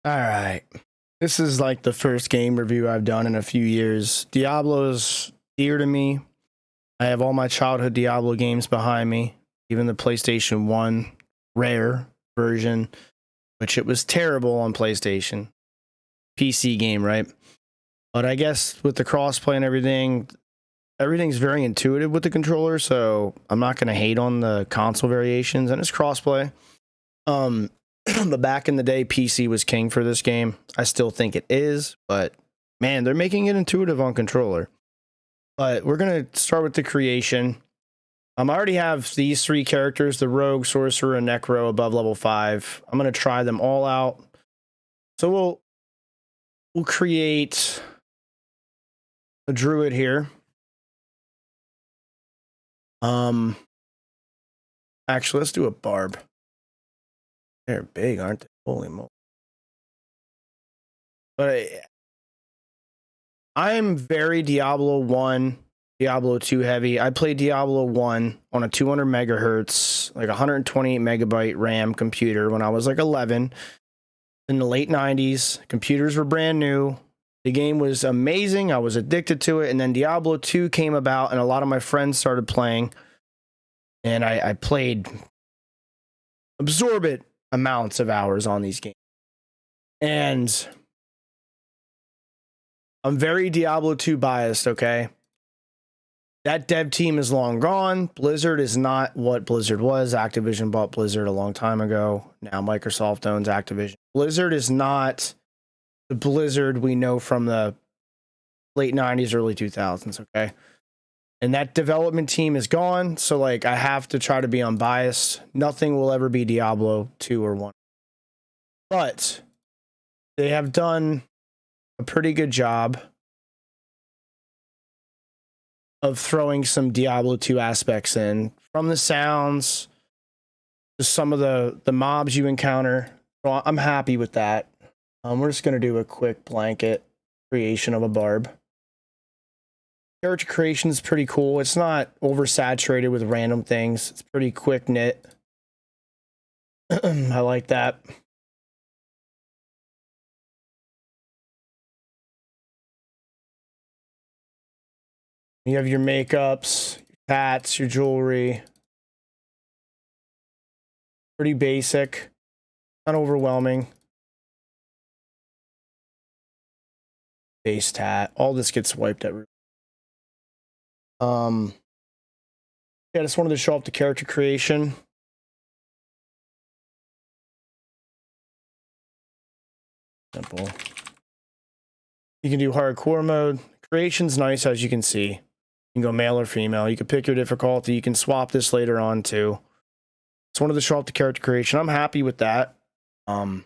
All right. This is like the first game review I've done in a few years. Diablo is dear to me. I have all my childhood Diablo games behind me, even the PlayStation 1 rare version, which it was terrible on PlayStation. PC game, right? But I guess with the crossplay and everything, everything's very intuitive with the controller, so I'm not going to hate on the console variations, and it's crossplay. But back in the day, PC was king for this game. I still think it is, but man, they're making it intuitive on controller. But we're gonna start with the creation. I already have these three characters: the Rogue, Sorcerer, and Necro above level 5. I'm gonna try them all out. So we'll create a Druid here. Actually, let's do a Barb. They're big, aren't they? Holy moly! But I'm very Diablo 1, Diablo 2 heavy. I played Diablo 1 on a 200 megahertz, like 128 megabyte RAM computer when I was like 11 in the late 90s. Computers were brand new. The game was amazing. I was addicted to it. And then Diablo 2 came about, and a lot of my friends started playing. And I played absorbent amounts of hours on these games. And I'm very Diablo 2 biased, okay? That dev team is long gone. Blizzard is not what Blizzard was. Activision bought Blizzard a long time ago. Now Microsoft owns Activision. Blizzard is not the Blizzard we know from the late 90s, early 2000s, okay? And that development team is gone, so like I have to try to be unbiased. Nothing will ever be Diablo 2 or 1. But they have done a pretty good job of throwing some Diablo 2 aspects in, from the sounds to some of the mobs you encounter. So I'm happy with that. We're just going to do a quick blanket creation of a Barb. Character creation is pretty cool. It's not oversaturated with random things. It's pretty quick knit. I like that. You have your makeups, your hats, your jewelry. Pretty basic, not overwhelming. Base tat. All this gets wiped at. Yeah, I just wanted to show off the character creation. Simple. You can do hardcore mode. Creation's nice, as you can see. You can go male or female. You can pick your difficulty. You can swap this later on too. Just wanted to show off the character creation. I'm happy with that. I'm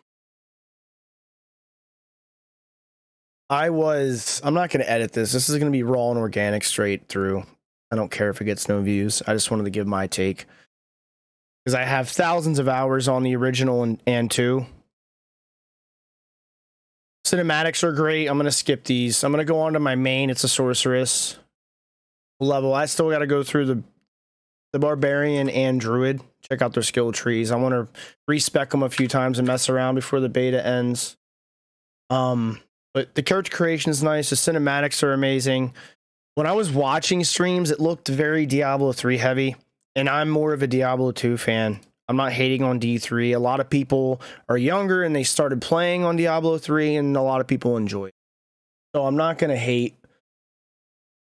not going to edit this. This is going to be raw and organic straight through. I don't care if it gets no views. I just wanted to give my take, because I have thousands of hours on the original and 2. Cinematics are great. I'm going to skip these. I'm going to go on to my main. It's a sorceress level. I still got to go through the barbarian and druid. Check out their skill trees. I want to respec them a few times and mess around before the beta ends. But the character creation is nice. The cinematics are amazing. When I was watching streams, it looked very Diablo 3 heavy, and I'm more of a Diablo 2 fan. I'm not hating on D3. A lot of people are younger and they started playing on Diablo 3, and a lot of people enjoy it. So I'm not going to hate.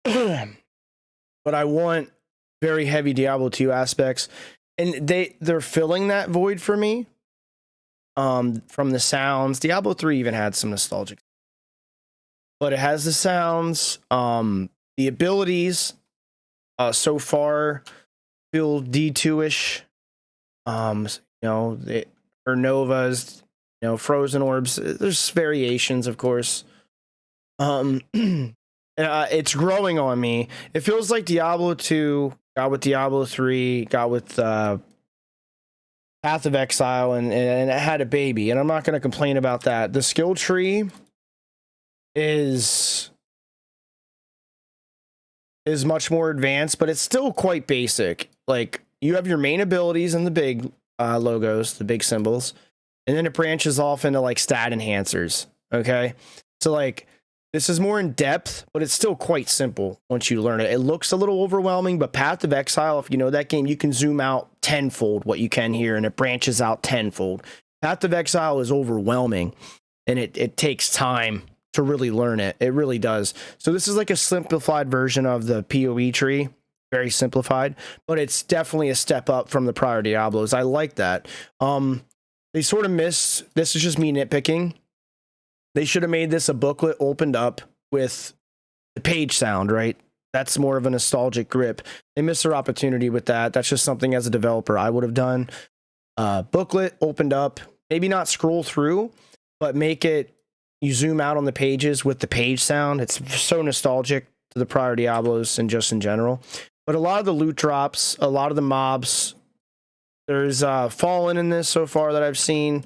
But I want very heavy Diablo 2 aspects, and they're filling that void for me. From the sounds, Diablo 3 even had some nostalgic, but it has the sounds, the abilities. So far, feel D2ish. Her novas, frozen orbs. There's variations, of course. It's growing on me. It feels like Diablo 2 got with Diablo 3, got with Path of Exile, and it had a baby. And I'm not going to complain about that. The skill tree is much more advanced, but it's still quite basic. Like, you have your main abilities and the big logos, the big symbols. and then it branches off into like stat enhancers. Okay, so like this is more in depth, but it's still quite simple once you learn it. It looks a little overwhelming, but Path of Exile, if you know that game, you can zoom out tenfold what you can here, and it branches out tenfold. Path of Exile is overwhelming, and it takes time to really learn it. It really does. So this is like a simplified version of the PoE tree, very simplified, but it's definitely a step up from the prior Diablos. I like that. They sort of missed, this is just me nitpicking. They should have made this a booklet opened up with the page sound, right? That's more of a nostalgic grip. They missed their opportunity with that. That's just something as a developer I would have done. Booklet opened up, maybe not scroll through, but make it, you zoom out on the pages with the page sound. It's so nostalgic to the prior Diablos and just in general. But a lot of the loot drops, a lot of the mobs, there's Fallen in this so far that I've seen.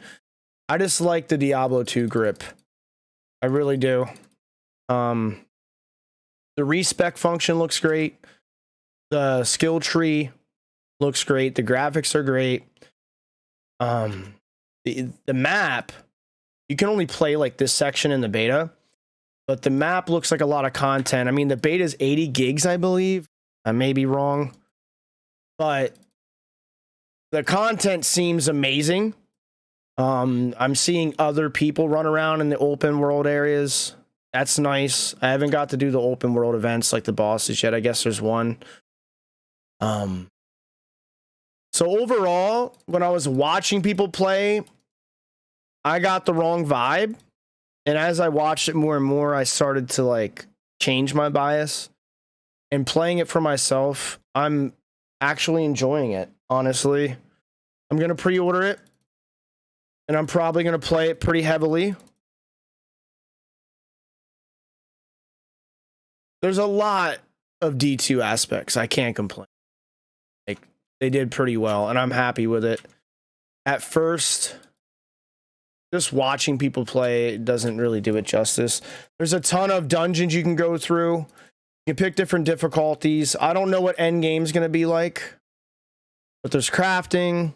I just like the Diablo 2 grip. I really do. The respec function looks great. The skill tree looks great. The graphics are great. The map, you can only play like this section in the beta, but the map looks like a lot of content. I mean, the beta is 80 gigs, I believe. I may be wrong, but the content seems amazing. I'm seeing other people run around in the open world areas. That's nice. I haven't got to do the open world events like the bosses yet. I guess there's one. So overall, when I was watching people play, I got the wrong vibe. And as I watched it more and more, I started to like change my bias. And playing it for myself, I'm actually enjoying it, honestly. I'm going to pre-order it. And I'm probably going to play it pretty heavily. There's a lot of D2 aspects. I can't complain. Like, they did pretty well, and I'm happy with it. At first, just watching people play doesn't really do it justice. There's a ton of dungeons you can go through. You can pick different difficulties. I don't know what end game's going to be like, but there's crafting.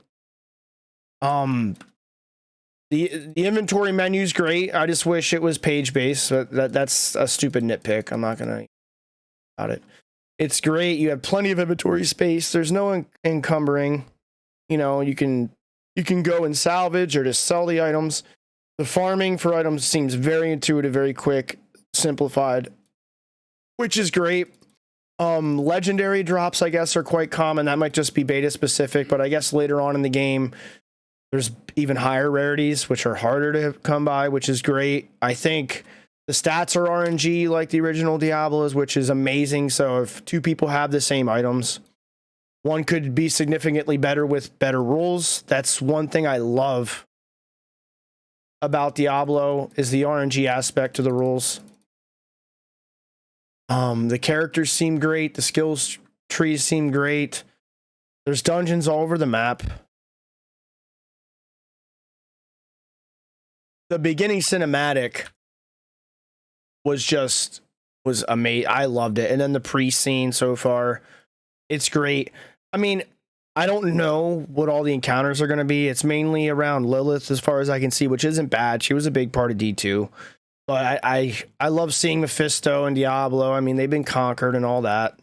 The inventory menu's great. I just wish it was page-based. That's a stupid nitpick. I'm not going to about it. It's great. You have plenty of inventory space. There's no encumbering. You know, you can go and salvage or just sell the items. The farming for items seems very intuitive, very quick, simplified, which is great. Legendary drops, I guess, are quite common. That might just be beta specific, but I guess later on in the game, there's even higher rarities, which are harder to come by, which is great. I think the stats are RNG like the original Diablos, which is amazing. So if two people have the same items, one could be significantly better with better rules. That's one thing I love about Diablo is the RNG aspect to the rules. The characters seem great. The skills trees seem great. There's dungeons all over the map. The beginning cinematic was amazing. I loved it. And then the pre-scene so far, it's great. I mean, I don't know what all the encounters are going to be. It's mainly around Lilith as far as I can see, which isn't bad. She was a big part of D2. But I love seeing Mephisto and Diablo. I mean, they've been conquered and all that.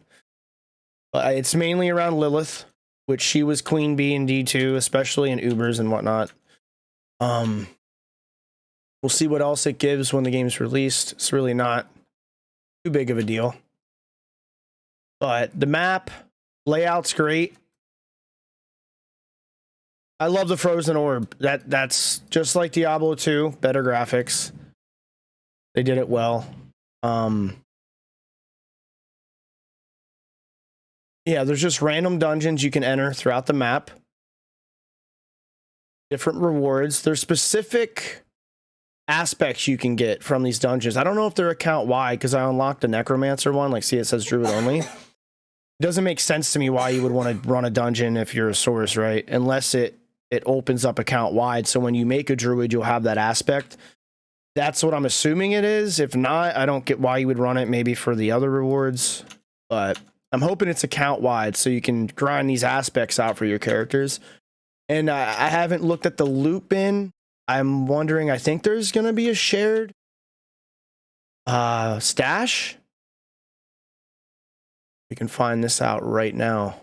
But it's mainly around Lilith, which she was Queen Bee in D2, especially in Ubers and whatnot. We'll see what else it gives when the game's released. It's really not too big of a deal. But the map layout's great. I love the frozen orb. That's just like Diablo 2, better graphics. They did it well. Yeah, there's just random dungeons you can enter throughout the map. Different rewards. There's specific aspects you can get from these dungeons. I don't know if they're account wide because I unlocked the Necromancer one. Like, see, it says Druid only. It doesn't make sense to me why you would want to run a dungeon if you're a source, right? Unless it opens up account wide. So when you make a Druid, you'll have that aspect. That's what I'm assuming it is. If not, I don't get why you would run it, maybe for the other rewards. But I'm hoping it's account wide so you can grind these aspects out for your characters. And I haven't looked at the loot bin I'm wondering, I think there's going to be a shared stash. We can find this out right now.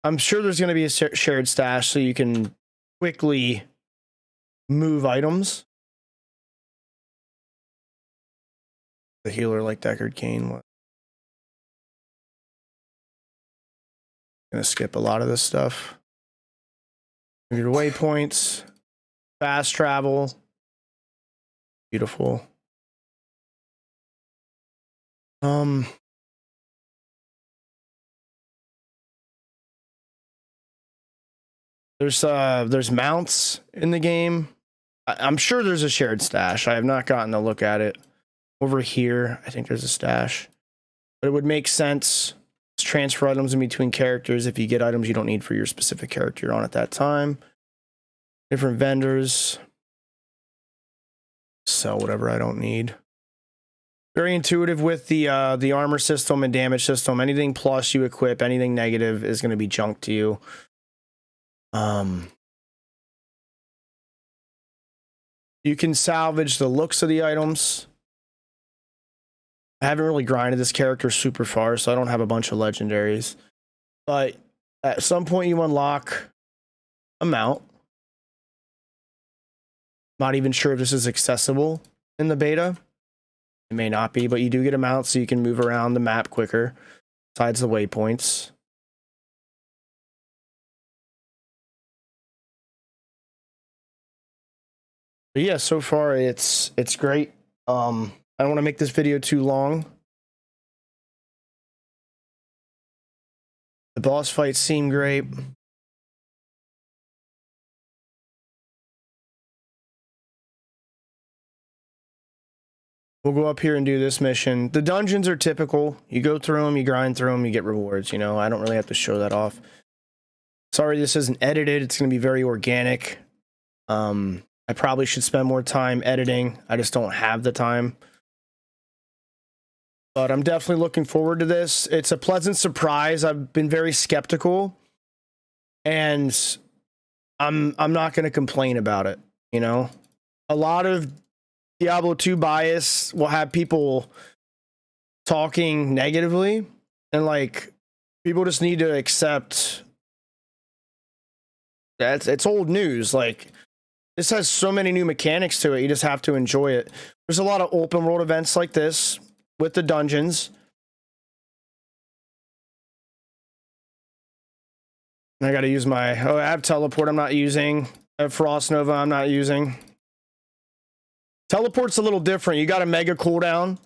I'm sure there's going to be a shared stash so you can quickly move items. The healer like Deckard Cain. What? Gonna skip a lot of this stuff. Your waypoints, fast travel. Beautiful. There's mounts in the game. I'm sure there's a shared stash. I have not gotten a look at it. Over here, I think there's a stash. But it would make sense to transfer items in between characters if you get items you don't need for your specific character you're on at that time. Different vendors. Sell whatever I don't need. Very intuitive with the armor system and damage system. Anything plus you equip, anything negative is going to be junk to you. You can salvage the looks of the items. I haven't really grinded this character super far, so I don't have a bunch of legendaries. But at some point you unlock a mount. Not even sure if this is accessible in the beta. It may not be, but you do get a mount so you can move around the map quicker, besides the waypoints. But yeah, so far it's great. I don't want to make this video too long. The boss fights seem great. We'll go up here and do this mission. The dungeons are typical. You go through them, you grind through them, you get rewards. You know, I don't really have to show that off. Sorry, this isn't edited. It's going to be very organic. I probably should spend more time editing. I just don't have the time. But I'm definitely looking forward to this. It's a pleasant surprise. I've been very skeptical, and I'm not going to complain about it. You know, a lot of Diablo 2 bias will have people talking negatively, and like people just need to accept that it's old news. Like, this has so many new mechanics to it, you just have to enjoy it. There's a lot of open world events like this with the dungeons. And I got to use my, I have teleport I'm not using. I have Frost Nova I'm not using. Teleport's a little different. You got a mega cooldown,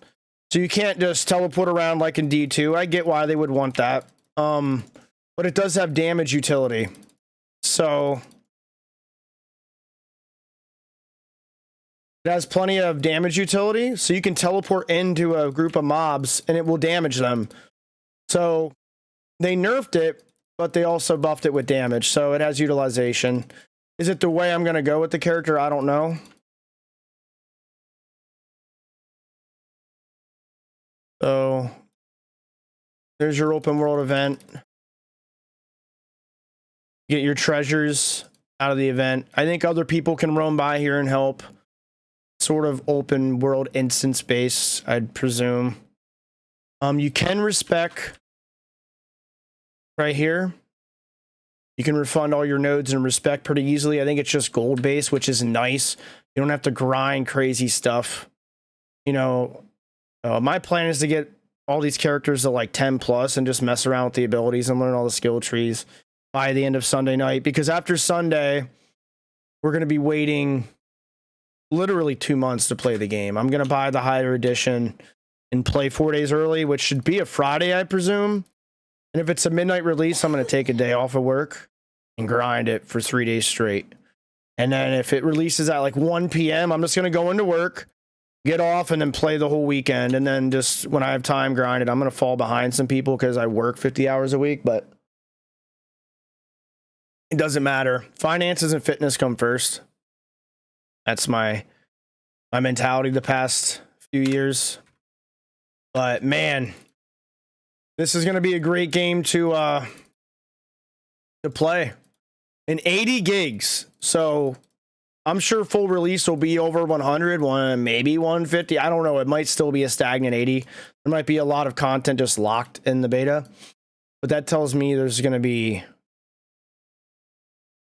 so you can't just teleport around like in D2. I get why they would want that. But it does have damage utility. So it has plenty of damage utility, so you can teleport into a group of mobs and it will damage them. So they nerfed it, but they also buffed it with damage, so it has utilization. Is it the way I'm going to go with the character? I don't know. So there's your open world event. Get your treasures out of the event. I think other people can roam by here and help. Sort of open world instance base, I'd presume. You can respec right here. You can refund all your nodes and respec pretty easily. I think it's just gold base, which is nice. You don't have to grind crazy stuff. You know, my plan is to get all these characters to like 10 plus and just mess around with the abilities and learn all the skill trees by the end of Sunday night. Because after Sunday, we're going to be waiting literally 2 months to play the game. I'm going to buy the higher edition and play 4 days early, which should be a Friday, I presume. And if it's a midnight release, I'm going to take a day off of work and grind it for 3 days straight. And then if it releases at like 1 p.m., I'm just going to go into work, get off, and then play the whole weekend. And then just when I have time, grind it. I'm going to fall behind some people because I work 50 hours a week, but it doesn't matter. Finances and fitness come first. That's my mentality the past few years. But man, This is going to be a great game to play. And 80 gigs. So I'm sure full release will be over 100, maybe 150. I don't know. It might still be a stagnant 80. There might be a lot of content just locked in the beta. But that tells me there's going to be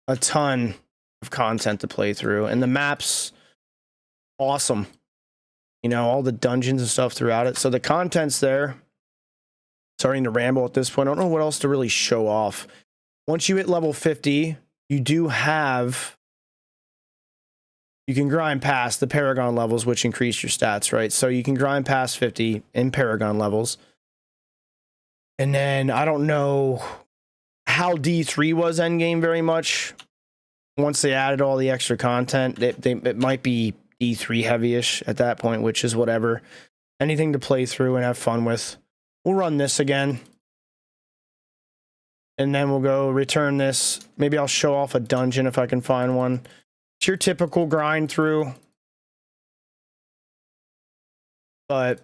a ton of content to play through. And the map's awesome. You know, all the dungeons and stuff throughout it. So the content's there. Starting to ramble at this point. I don't know what else to really show off. Once you hit level 50, you do have... You can grind past the Paragon levels, which increase your stats, right? So you can grind past 50 in Paragon levels. And then I don't know how D3 was endgame very much. Once they added all the extra content, it might be D3 heavy-ish at that point, which is whatever. Anything to play through and have fun with. We'll run this again. And then we'll go return this. Maybe I'll show off a dungeon if I can find one. It's your typical grind through. But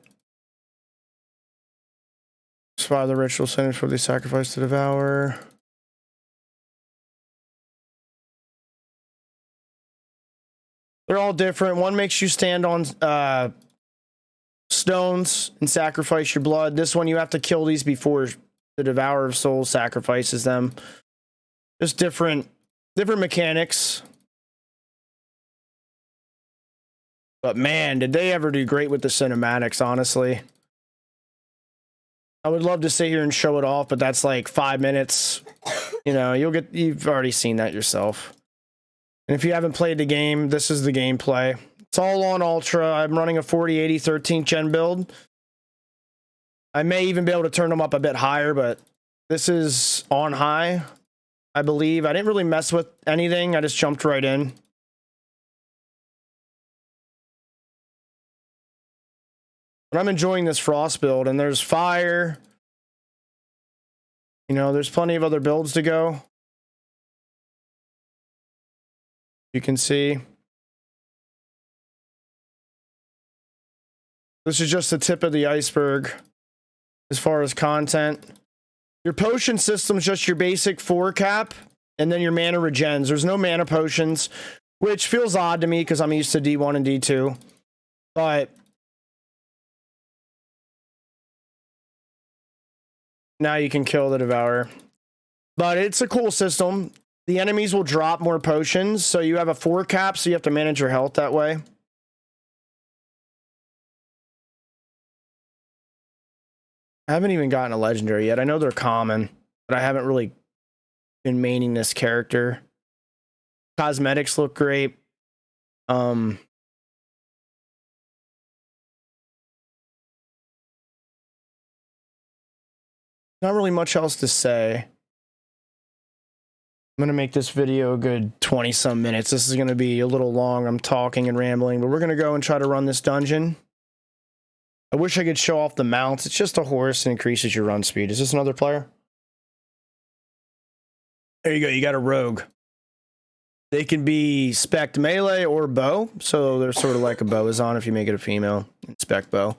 survive the ritual sentence for the sacrifice to devour. They're all different. One makes you stand on stones and sacrifice your blood. This one you have to kill these before the Devourer of Souls sacrifices them. Just different mechanics. But man, did they ever do great with the cinematics, honestly. I would love to sit here and show it off, but that's like 5 minutes. You know, you've already seen that yourself. And if you haven't played the game, this is the gameplay. It's all on Ultra. I'm running a 4080 13th gen build. I may even be able to turn them up a bit higher, but this is on high, I believe. I didn't really mess with anything. I just jumped right in. But I'm enjoying this Frost build, and there's fire. You know, there's plenty of other builds to go. You can see. This is just the tip of the iceberg as far as content. Your potion system is just your basic 4 cap, and then your mana regens. There's no mana potions, which feels odd to me because I'm used to D1 and D2. But now you can kill the Devourer. But it's a cool system. The enemies will drop more potions, so you have a 4 cap, so you have to manage your health that way. I haven't even gotten a legendary yet. I know they're common, but I haven't really been maining this character. Cosmetics look great. Not really much else to say. I'm going to make this video a good 20-some minutes. This is going to be a little long. I'm talking and rambling, but we're going to go and try to run this dungeon. I wish I could show off the mounts. It's just a horse and increases your run speed. Is this another player? There you go. You got a rogue. They can be spec melee or bow. So they're sort of like a bow is on if you make it a female spec bow.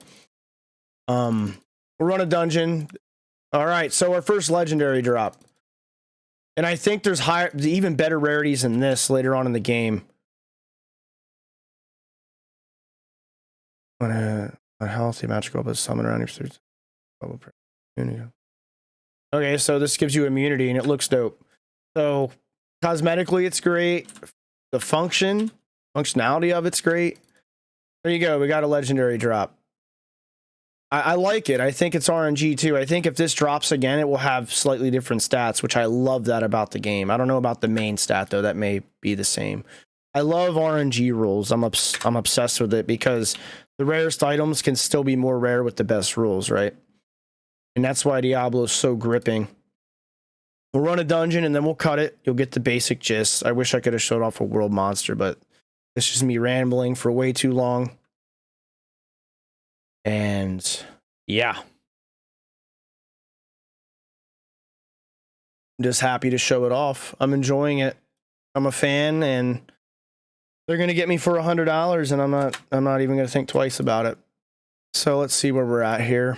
We'll run a dungeon. All right. So our first legendary drop. And I think there's even better rarities than this later on in the game. A healthy magical but summon around your okay, so this gives you immunity and it looks dope. So cosmetically it's great. The functionality of it's great. There you go. We got a legendary drop. I like it. I think it's RNG too. I think if this drops again, it will have slightly different stats, which I love that about the game. I don't know about the main stat though. That may be the same. I love RNG rules. I'm obsessed with it because the rarest items can still be more rare with the best rules, right? And that's why Diablo is so gripping. We'll run a dungeon and then we'll cut it. You'll get the basic gist. I wish I could have showed off a world monster, but it's just me rambling for way too long. And yeah. I'm just happy to show it off. I'm enjoying it. I'm a fan and they're going to get me for $100 and I'm not even going to think twice about it. So let's see where we're at here.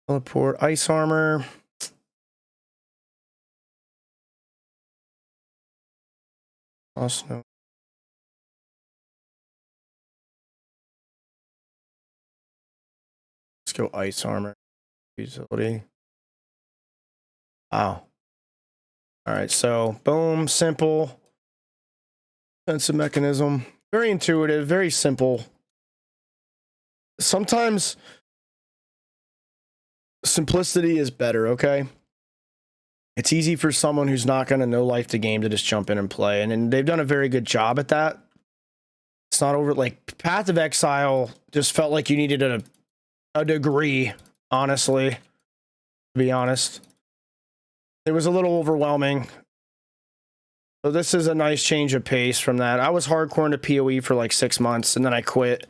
Teleport, ice armor. Oh, snow. Let's go ice armor. Utility. Wow. All right, so boom, simple. Defensive mechanism. Very intuitive, very simple. Sometimes simplicity is better, okay? It's easy for someone who's not going to know life the game to just jump in and play. And they've done a very good job at that. It's not over, like, Path of Exile just felt like you needed a degree, honestly, to be honest. It was a little overwhelming. So this is a nice change of pace from that. I was hardcore into PoE for like 6 months, and then I quit.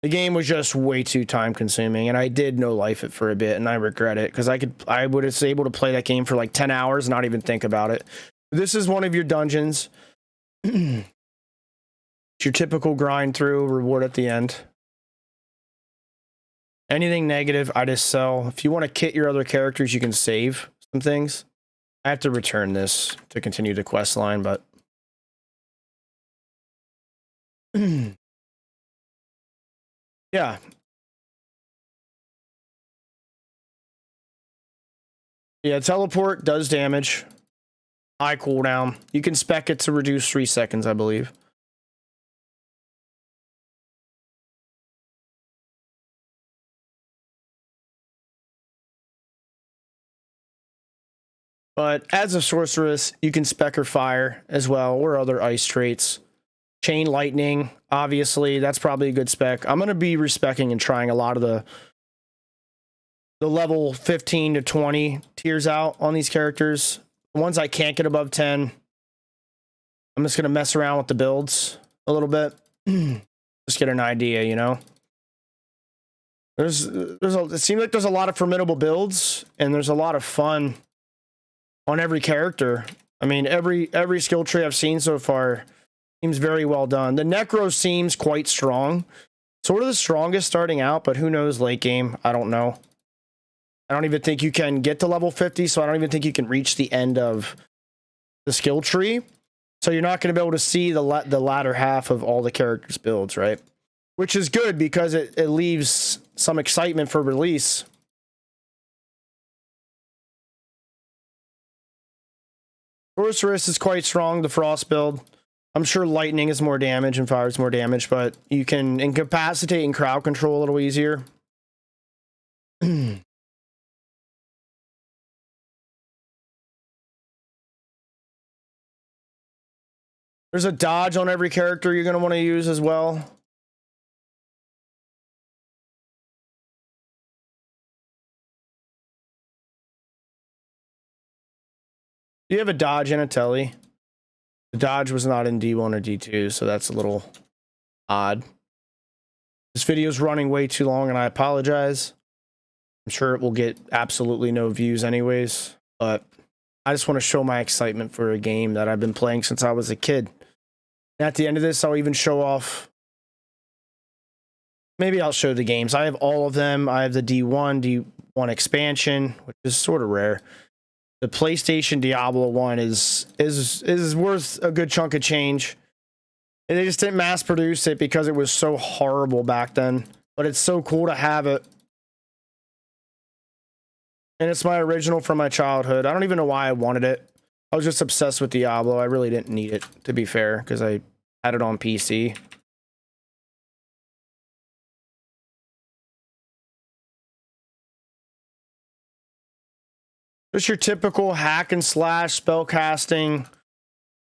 The game was just way too time consuming, and I did no life it for a bit, and I regret it because I would have able to play that game for like 10 hours and not even think about it. This is one of your dungeons. It's your typical grind through, reward at the end. Anything negative, I just sell. If you want to kit your other characters, you can save some things. I have to return this to continue the quest line, but yeah. Yeah, teleport does damage. High cooldown. You can spec it to reduce 3 seconds, I believe. But as a sorceress, you can spec her fire as well, or other ice traits. Chain lightning, obviously, that's probably a good spec. I'm going to be respecking and trying a lot of the level 15 to 20 tiers out on these characters. The ones I can't get above 10, I'm just going to mess around with the builds a little bit. Just get an idea, you know? It seems like there's a lot of formidable builds, and there's a lot of fun on every character. I mean, every skill tree I've seen so far seems very well done. The Necro seems quite strong. Sort of the strongest starting out, but who knows late game? I don't know. I don't even think you can get to level 50, so I don't even think you can reach the end of the skill tree. So you're not going to be able to see the latter half of all the characters' builds, right? Which is good because it leaves some excitement for release. Sorceress is quite strong, the Frost build. I'm sure Lightning is more damage and Fire is more damage, but you can incapacitate and crowd control a little easier. There's a dodge on every character you're going to want to use as well. You have a dodge and a telly. The dodge was not in D1 or D2, so that's a little odd. This video is running way too long, and I apologize. I'm sure it will get absolutely no views anyways, but I just want to show my excitement for a game that I've been playing since I was a kid. And at the end of this, I'll even show off. Maybe I'll show the games. I have all of them. I have the D1 expansion, which is sort of rare. The PlayStation Diablo 1 is worth a good chunk of change. And they just didn't mass produce it because it was so horrible back then. But it's so cool to have it. And it's my original from my childhood. I don't even know why I wanted it. I was just obsessed with Diablo. I really didn't need it, to be fair, because I had it on PC. Just your typical hack and slash spell casting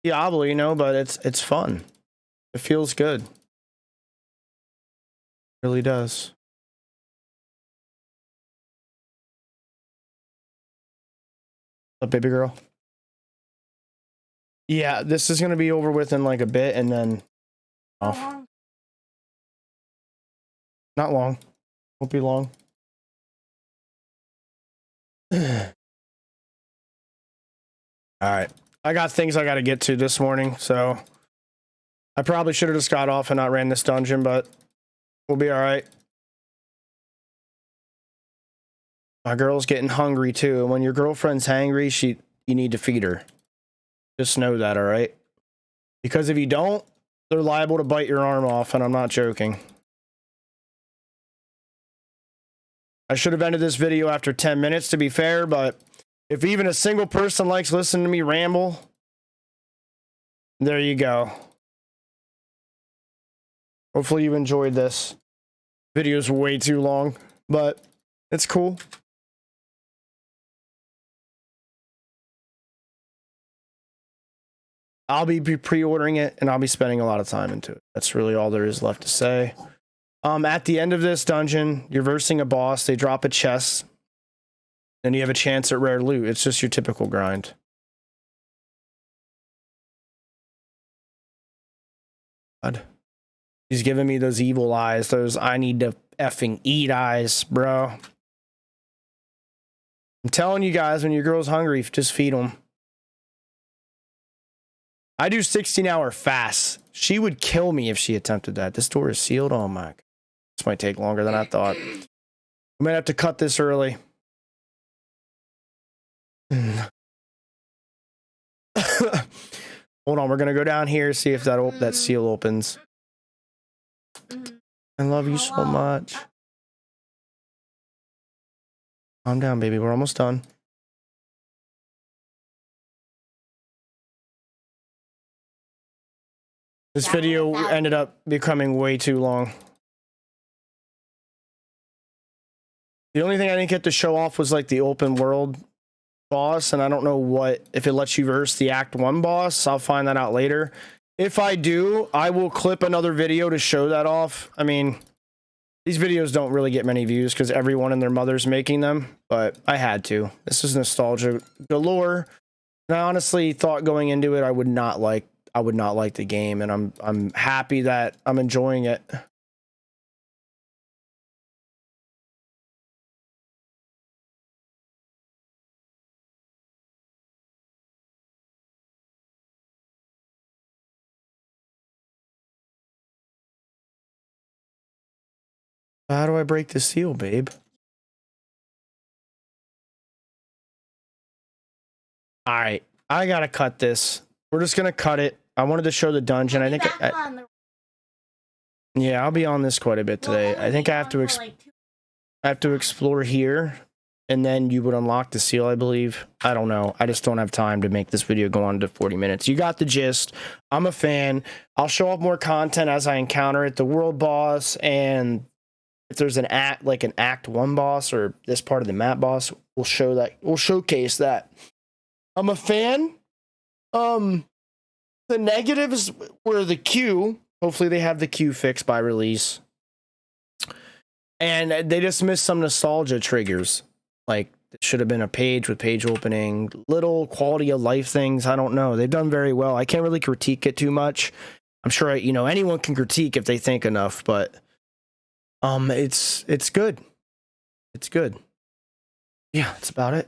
Diablo, you know, but it's fun. It feels good. It really does. Up, baby girl. Yeah, this is gonna be over with in like a bit, and then off. Not long. Won't be long. All right. I got things I got to get to this morning, so I probably should have just got off and not ran this dungeon, but we'll be all right. My girl's getting hungry too. And when your girlfriend's hangry, you need to feed her. Just know that, all right? Because if you don't, they're liable to bite your arm off, and I'm not joking. I should have ended this video after 10 minutes, to be fair, but if even a single person likes listening to me ramble, there you go. Hopefully you enjoyed this. Video's way too long, but it's cool. I'll be pre-ordering it, and I'll be spending a lot of time into it. That's really all there is left to say. At the end of this dungeon, you're versing a boss. They drop a chest, and you have a chance at rare loot. It's just your typical grind. God. He's giving me those evil eyes. Those I need to effing eat eyes, bro. I'm telling you guys, when your girl's hungry, just feed them. I do 16-hour fasts. She would kill me if she attempted that. This door is sealed. Oh my God. This might take longer than I thought. I might have to cut this early. Hold on, we're gonna go down here, see if that seal opens. I love you so much. Calm down, baby. We're almost done. This video ended up becoming way too long. The only thing I didn't get to show off was like the open world boss, and I don't know if it lets you verse the Act 1 boss. I'll find that out later. If I do, I will clip another video to show that off. I mean, these videos don't really get many views because everyone and their mother's making them, but I had to. This is nostalgia galore. And I honestly thought going into it I would not like the game, and I'm happy that I'm enjoying it. How do I break the seal, babe? All right, I gotta cut this. We're just gonna cut it. I wanted to show the dungeon. I think yeah, I'll be on this quite a bit today. I think I have to explore here, and then you would unlock the seal, I believe. I don't know. I just don't have time to make this video go on to 40 minutes. You got the gist. I'm a fan. I'll show off more content as I encounter it. The world boss, and if there's an act, like an Act 1 boss or this part of the map boss, we'll showcase that. I'm a fan. The negatives were the queue. Hopefully they have the queue fixed by release. And they just missed some nostalgia triggers. Like, it should have been a page with page opening, little quality of life things. I don't know. They've done very well. I can't really critique it too much. I'm sure, anyone can critique if they think enough, but it's good. It's good. Yeah, that's about it.